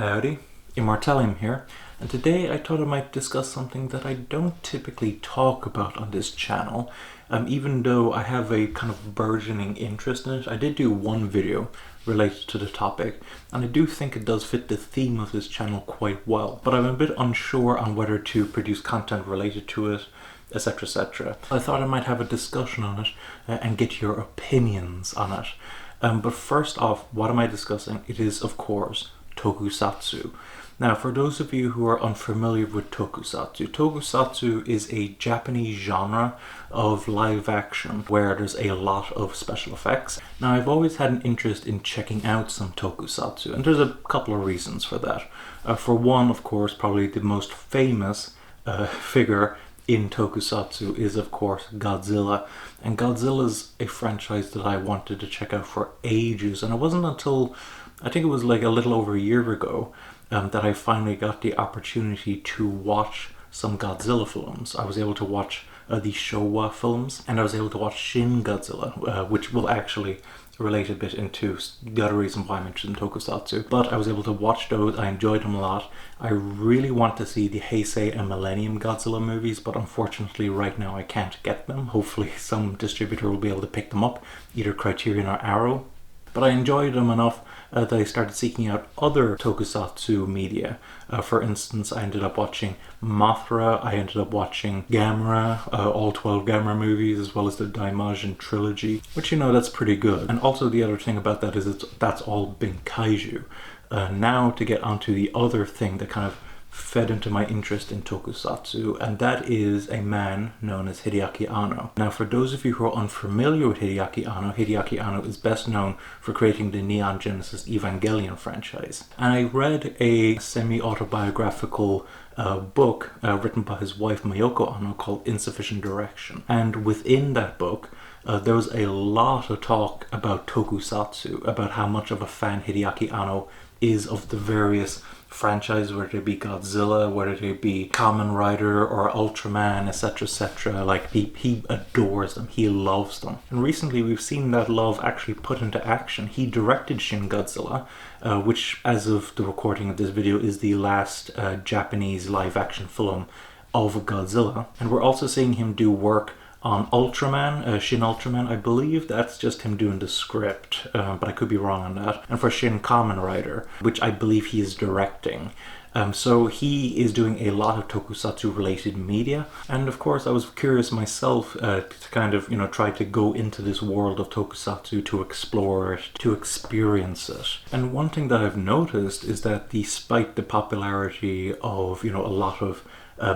Howdy, Immortalium here, and today I thought I might discuss something that I don't typically talk about on this channel. Even though I have a kind of burgeoning interest in it, I did do one video related to the topic, and I do think it does fit the theme of this channel quite well, but I'm a bit unsure on whether to produce content related to it, etc, etc. I thought I might have a discussion on it and get your opinions on it. But first off, what am I discussing? It is, of course, Tokusatsu. Now, for those of you who are unfamiliar with Tokusatsu, Tokusatsu is a Japanese genre of live action where there's a lot of special effects. Now, I've always had an interest in checking out some Tokusatsu, and there's a couple of reasons for that. For one, of course, probably the most famous figure in Tokusatsu is, of course, Godzilla. And Godzilla's a franchise that I wanted to check out for ages, and it wasn't until I think it was like a little over a year ago that I finally got the opportunity to watch some Godzilla films. I was able to watch the Showa films, and I was able to watch Shin Godzilla, which will actually relate a bit into the other reason why I'm interested in Tokusatsu. But I was able to watch those, I enjoyed them a lot. I really want to see the Heisei and Millennium Godzilla movies, but unfortunately right now I can't get them. Hopefully some distributor will be able to pick them up, either Criterion or Arrow. But I enjoyed them enough that I started seeking out other Tokusatsu media. For instance, I ended up watching Mothra, I ended up watching Gamera, all 12 Gamera movies, as well as the Daimajin trilogy, which, you know, that's pretty good. And also the other thing about that is that's all been kaiju. Now to get onto the other thing that kind of fed into my interest in Tokusatsu, and that is a man known as Hideaki Anno. Now, for those of you who are unfamiliar with Hideaki Anno is best known for creating the Neon Genesis Evangelion franchise. And I read a semi-autobiographical book written by his wife Mayoko Anno called Insufficient Direction. And within that book, there was a lot of talk about Tokusatsu, about how much of a fan Hideaki Anno is of the various franchises, whether they be Godzilla, whether they be Kamen Rider or Ultraman, etc, etc. Like, he adores them, he loves them. And recently we've seen that love actually put into action. He directed Shin Godzilla, which, as of the recording of this video, is the last Japanese live-action film of Godzilla. And we're also seeing him do work on Ultraman, Shin Ultraman. I believe that's just him doing the script, but I could be wrong on that. And for Shin Kamen Rider, which I believe he is directing. So he is doing a lot of Tokusatsu related media. And of course I was curious myself to kind of, try to go into this world of Tokusatsu, to explore it, to experience it. And one thing that I've noticed is that despite the popularity of, a lot of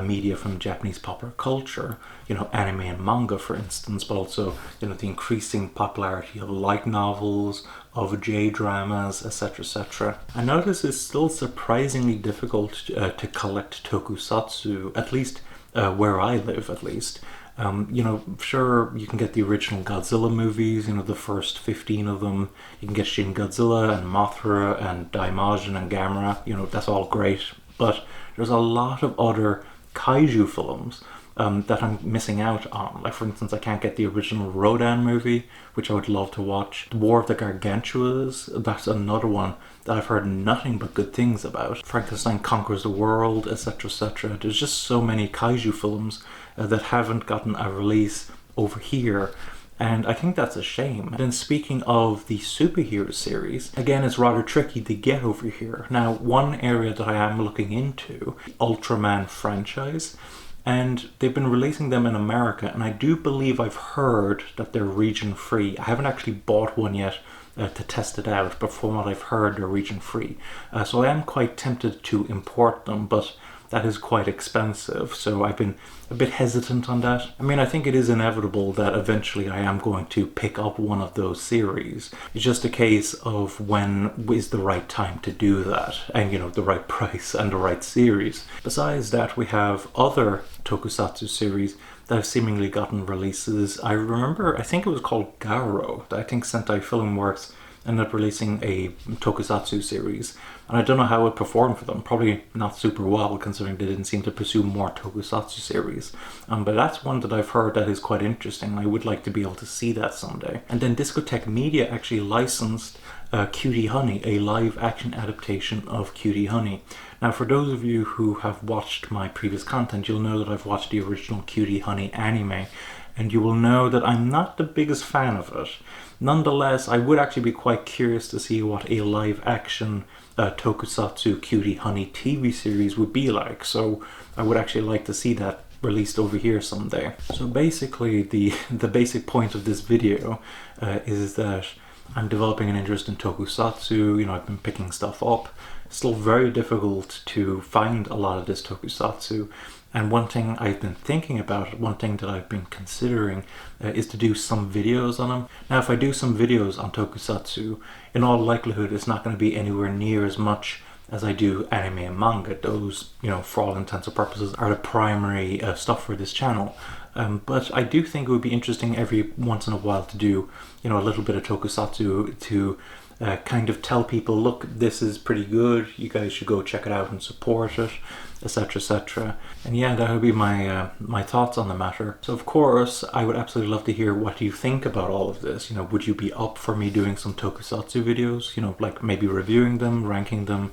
media from Japanese popular culture, anime and manga, for instance, but also, the increasing popularity of light novels, of J-dramas, etc, etc. I notice it's still surprisingly difficult to collect Tokusatsu, at least where I live, at least. Sure, you can get the original Godzilla movies, the first 15 of them. You can get Shin Godzilla and Mothra and Daimajin and Gamera, that's all great. But there's a lot of other kaiju films that I'm missing out on. Like, for instance, I can't get the original Rodan movie, which I would love to watch. War of the Gargantuas, that's another one that I've heard nothing but good things about. Frankenstein Conquers the World, etc, etc. There's just so many kaiju films that haven't gotten a release over here, and I think that's a shame. And then, speaking of the superhero series, again, it's rather tricky to get over here. Now, one area that I am looking into, the Ultraman franchise, and they've been releasing them in America, and I do believe I've heard that they're region free. I haven't actually bought one yet to test it out, but from what I've heard, they're region free. So I am quite tempted to import them, but that is quite expensive, so I've been a bit hesitant on that. I mean, I think it is inevitable that eventually I am going to pick up one of those series. It's just a case of when is the right time to do that, and the right price and the right series. Besides that, we have other Tokusatsu series that have seemingly gotten releases. I remember, I think it was called Garo, I think Sentai Filmworks ended up releasing a Tokusatsu series, and I don't know how it performed for them. Probably not super well, considering they didn't seem to pursue more Tokusatsu series. But that's one that I've heard that is quite interesting. I would like to be able to see that someday. And then Discotek Media actually licensed Cutie Honey, a live action adaptation of Cutie Honey. Now, for those of you who have watched my previous content, you'll know that I've watched the original Cutie Honey anime, and you will know that I'm not the biggest fan of it. Nonetheless, I would actually be quite curious to see what a live action Tokusatsu Cutie Honey TV series would be like, so I would actually like to see that released over here someday. So basically the basic point of this video is that I'm developing an interest in Tokusatsu. You know, I've been picking stuff up. It's still very difficult to find a lot of this Tokusatsu, and one thing I've been thinking about, one thing that I've been considering is to do some videos on them. Now, if I do some videos on Tokusatsu, in all likelihood it's not going to be anywhere near as much as I do anime and manga. Those, you know, for all intents and purposes, are the primary stuff for this channel. But I do think it would be interesting every once in a while to do, you know, a little bit of Tokusatsu to kind of tell people, look, this is pretty good, you guys should go check it out and support it, etc, etc. And yeah, that would be my my thoughts on the matter. So of course I would absolutely love to hear what you think about all of this. You know, would you be up for me doing some Tokusatsu videos, you know, like maybe reviewing them, ranking them,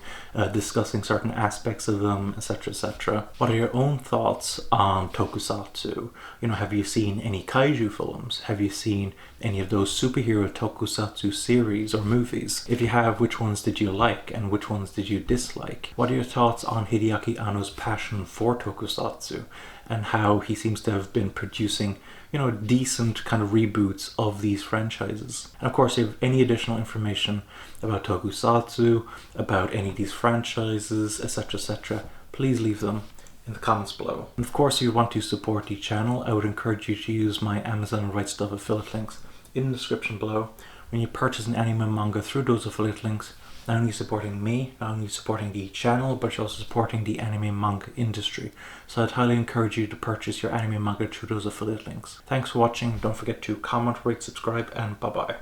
discussing certain aspects of them, etc, etc. What are your own thoughts on Tokusatsu? You know, have you seen any kaiju films? Have you seen any of those superhero Tokusatsu series or movies? If you have, which ones did you like and which ones did you dislike? What are your thoughts on Hideaki Anno's passion for Tokusatsu and how he seems to have been producing, you know, decent kind of reboots of these franchises? And of course, if you have any additional information about Tokusatsu, about any of these franchises, etc, etc, please leave them in the comments below. And of course, if you want to support the channel, I would encourage you to use my Amazon Right Stuff affiliate links in the description below. When you purchase an anime and manga through those affiliate links, not only supporting me, not only supporting the channel, but you're also supporting the anime and manga industry. So I'd highly encourage you to purchase your anime and manga through those affiliate links. Thanks for watching. Don't forget to comment, rate, subscribe, and bye bye.